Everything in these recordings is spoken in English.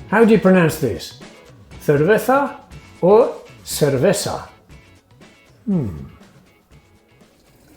How do you pronounce this? Cerveza or cerveza?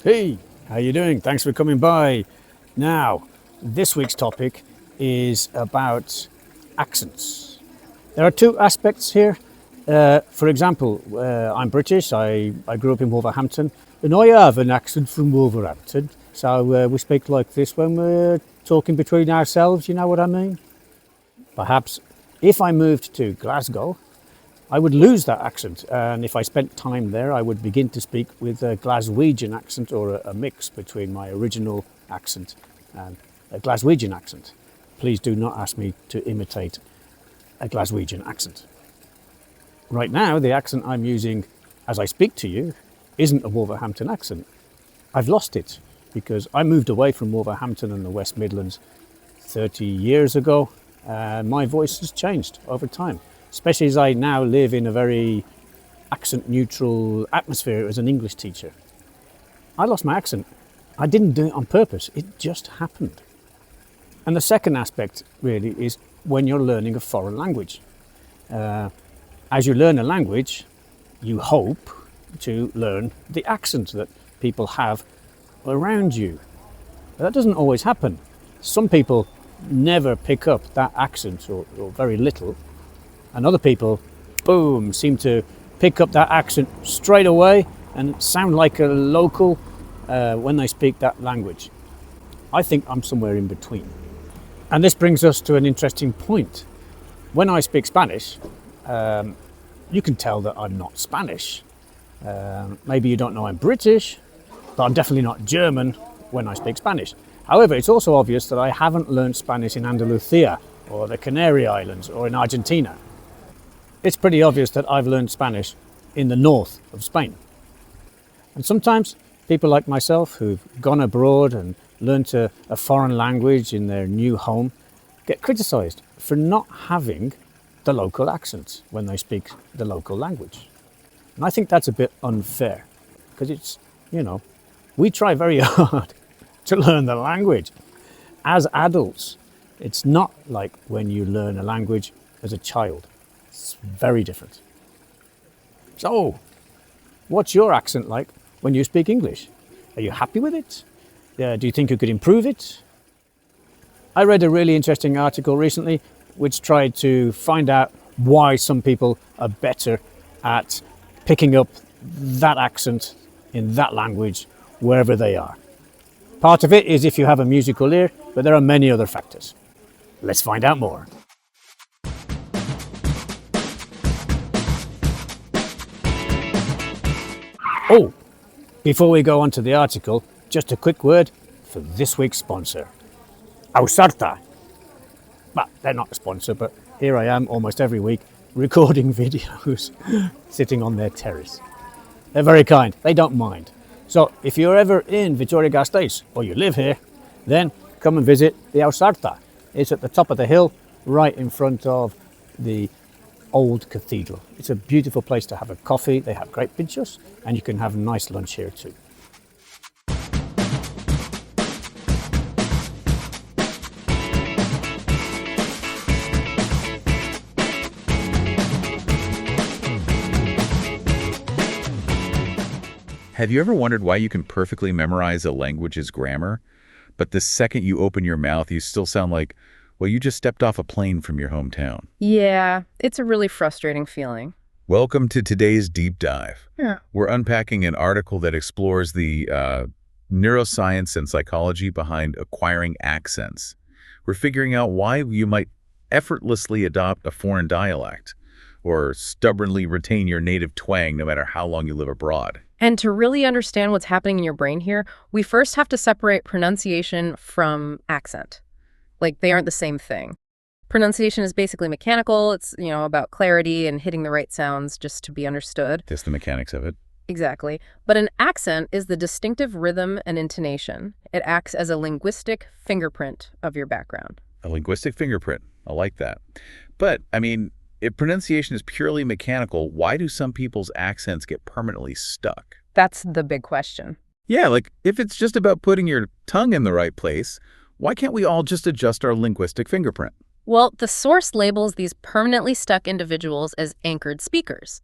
Hey, how you doing? Thanks for coming by. Now, this week's topic is about accents. There are two aspects here. For example, I'm British. I grew up in Wolverhampton, and I have an accent from Wolverhampton. So we speak like this when we're talking between ourselves, you know what I mean? Perhaps if I moved to Glasgow, I would lose that accent, and if I spent time there, I would begin to speak with a Glaswegian accent, or a mix between my original accent and a Glaswegian accent. Please do not ask me to imitate a Glaswegian accent. Right now, the accent I'm using as I speak to you isn't a Wolverhampton accent. I've lost it because I moved away from Wolverhampton and the West Midlands 30 years ago, and my voice has changed over time, especially as I now live in a very accent-neutral atmosphere as an English teacher. I lost my accent. I didn't do it on purpose. It just happened. And the second aspect, really, is when you're learning a foreign language. As you learn a language, you hope to learn the accent that people have around you. But that doesn't always happen. Some people never pick up that accent, or very little, and other people, boom, seem to pick up that accent straight away and sound like a local when they speak that language. I think I'm somewhere in between. And this brings us to an interesting point. When I speak Spanish, you can tell that I'm not Spanish. Maybe you don't know I'm British, but I'm definitely not German when I speak Spanish. However, it's also obvious that I haven't learned Spanish in Andalusia, or the Canary Islands, or in Argentina. It's pretty obvious that I've learned Spanish in the north of Spain. And sometimes people like myself who've gone abroad and learned a foreign language in their new home get criticised for not having the local accent when they speak the local language. And I think that's a bit unfair, because it's, we try very hard to learn the language. As adults, it's not like when you learn a language as a child. It's very different. So, what's your accent like when you speak English? Are you happy with it? Do you think you could improve it? I read a really interesting article recently which tried to find out why some people are better at picking up that accent in that language wherever they are. Part of it is if you have a musical ear, but there are many other factors. Let's find out more. Oh, before we go on to the article, just a quick word for this week's sponsor, Ausarta. Well, they're not a sponsor, but here I am almost every week recording videos sitting on their terrace. They're very kind, they don't mind. So if you're ever in Vitoria-Gasteiz, or you live here, then come and visit the Ausarta. It's at the top of the hill, right in front of the old cathedral. It's a beautiful place to have a coffee. They have great pinchos, and you can have a nice lunch here too. Have you ever wondered why you can perfectly memorize a language's grammar, but the second you open your mouth, you still sound like, well, you just stepped off a plane from your hometown? Yeah, it's a really frustrating feeling. Welcome to today's deep dive. Yeah. We're unpacking an article that explores the neuroscience and psychology behind acquiring accents. We're figuring out why you might effortlessly adopt a foreign dialect or stubbornly retain your native twang no matter how long you live abroad. And to really understand what's happening in your brain here, we first have to separate pronunciation from accent. Like, they aren't the same thing. Pronunciation is basically mechanical. It's, about clarity and hitting the right sounds just to be understood. Just the mechanics of it. Exactly. But an accent is the distinctive rhythm and intonation. It acts as a linguistic fingerprint of your background. A linguistic fingerprint. I like that. But, if pronunciation is purely mechanical, why do some people's accents get permanently stuck? That's the big question. Yeah, like if it's just about putting your tongue in the right place, why can't we all just adjust our linguistic fingerprint? Well, the source labels these permanently stuck individuals as anchored speakers.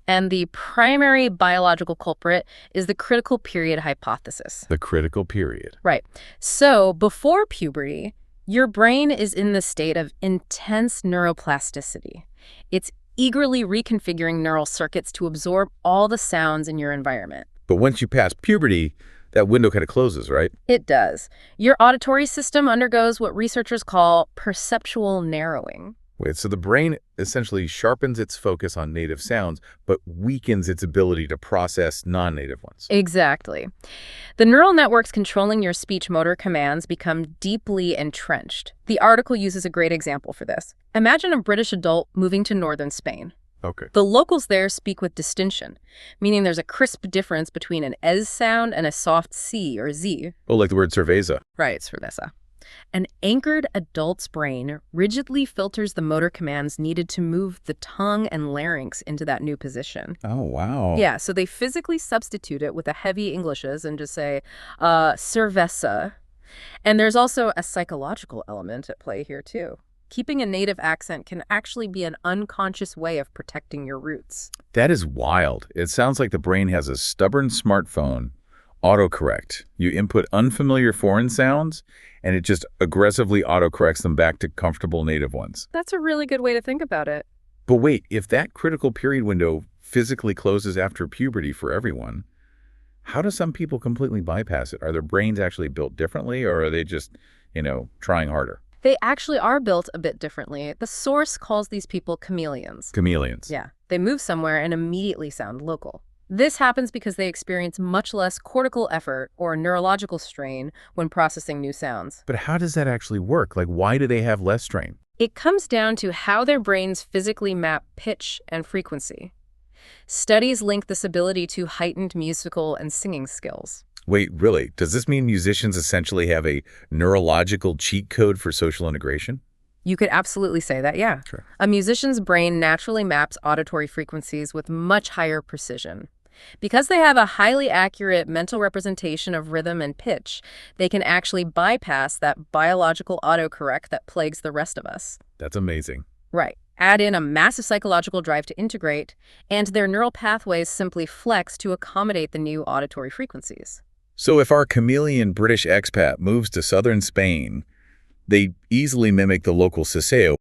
And the primary biological culprit is the critical period hypothesis. The critical period. Right. So before puberty, your brain is in the state of intense neuroplasticity. It's eagerly reconfiguring neural circuits to absorb all the sounds in your environment. But once you pass puberty, that window kind of closes, right? It does. Your auditory system undergoes what researchers call perceptual narrowing. Wait, so the brain essentially sharpens its focus on native sounds, but weakens its ability to process non-native ones. Exactly. The neural networks controlling your speech motor commands become deeply entrenched. The article uses a great example for this. Imagine a British adult moving to northern Spain. Okay. The locals there speak with distinction, meaning there's a crisp difference between an S sound and a soft C or Z. Oh, like the word cerveza. Right, cerveza. An anchored adult's brain rigidly filters the motor commands needed to move the tongue and larynx into that new position. Oh, wow. Yeah, so they physically substitute it with the heavy Englishes and just say, cerveza. And there's also a psychological element at play here, too. Keeping a native accent can actually be an unconscious way of protecting your roots. That is wild. It sounds like the brain has a stubborn smartphone, autocorrect. You input unfamiliar foreign sounds, and it just aggressively autocorrects them back to comfortable native ones. That's a really good way to think about it. But wait, if that critical period window physically closes after puberty for everyone, how do some people completely bypass it? Are their brains actually built differently, or are they just, trying harder? They actually are built a bit differently. The source calls these people chameleons. Chameleons. Yeah, they move somewhere and immediately sound local. This happens because they experience much less cortical effort or neurological strain when processing new sounds. But how does that actually work? Like, why do they have less strain? It comes down to how their brains physically map pitch and frequency. Studies link this ability to heightened musical and singing skills. Wait, really? Does this mean musicians essentially have a neurological cheat code for social integration? You could absolutely say that, yeah. Sure. A musician's brain naturally maps auditory frequencies with much higher precision. Because they have a highly accurate mental representation of rhythm and pitch, they can actually bypass that biological autocorrect that plagues the rest of us. That's amazing. Right. Add in a massive psychological drive to integrate, and their neural pathways simply flex to accommodate the new auditory frequencies. So if our chameleon British expat moves to southern Spain, they easily mimic the local seseo.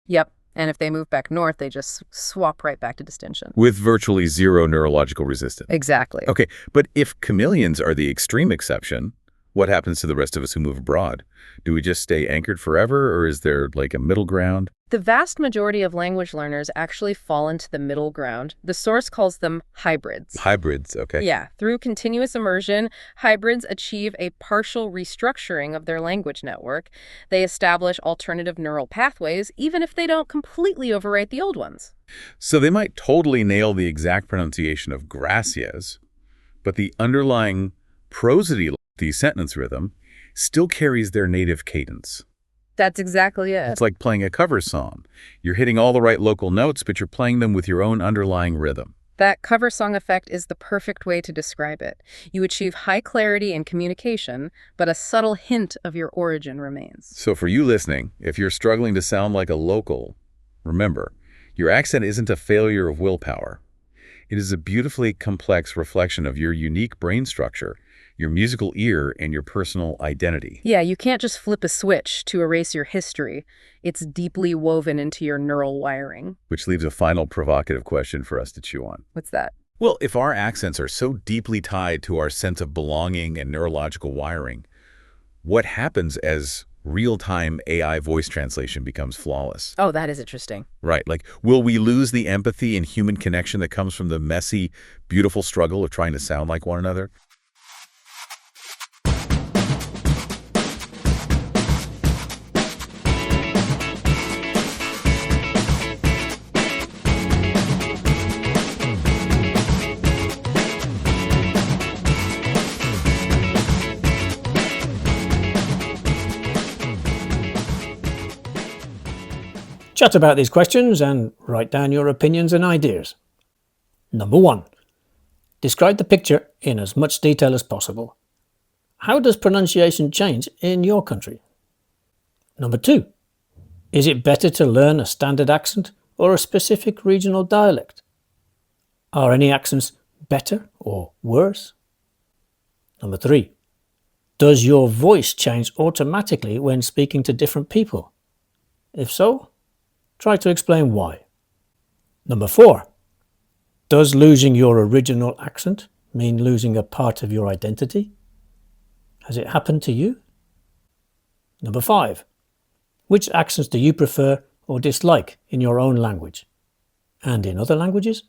Yep. And if they move back north, they just swap right back to distinction. With virtually zero neurological resistance. Exactly. Okay, but if chameleons are the extreme exception, what happens to the rest of us who move abroad? Do we just stay anchored forever, or is there like a middle ground? The vast majority of language learners actually fall into the middle ground. The source calls them hybrids. Hybrids, okay. Yeah, through continuous immersion, hybrids achieve a partial restructuring of their language network. They establish alternative neural pathways, even if they don't completely overwrite the old ones. So they might totally nail the exact pronunciation of gracias, but the underlying prosody, the sentence rhythm, still carries their native cadence. That's exactly it. It's like playing a cover song. You're hitting all the right local notes, but you're playing them with your own underlying rhythm. That cover song effect is the perfect way to describe it. You achieve high clarity in communication, but a subtle hint of your origin remains. So for you listening, if you're struggling to sound like a local, remember, your accent isn't a failure of willpower. It is a beautifully complex reflection of your unique brain structure, your musical ear, and your personal identity. Yeah, you can't just flip a switch to erase your history. It's deeply woven into your neural wiring. Which leaves a final provocative question for us to chew on. What's that? Well, if our accents are so deeply tied to our sense of belonging and neurological wiring, what happens as real-time AI voice translation becomes flawless? Oh, that is interesting. Right. Like, will we lose the empathy and human connection that comes from the messy, beautiful struggle of trying to sound like one another? Chat about these questions and write down your opinions and ideas. Number 1. Describe the picture in as much detail as possible. How does pronunciation change in your country? Number 2. Is it better to learn a standard accent or a specific regional dialect? Are any accents better or worse? Number 3. Does your voice change automatically when speaking to different people? If so, try to explain why. Number 4. Does losing your original accent mean losing a part of your identity? Has it happened to you? Number 5. Which accents do you prefer or dislike in your own language and in other languages?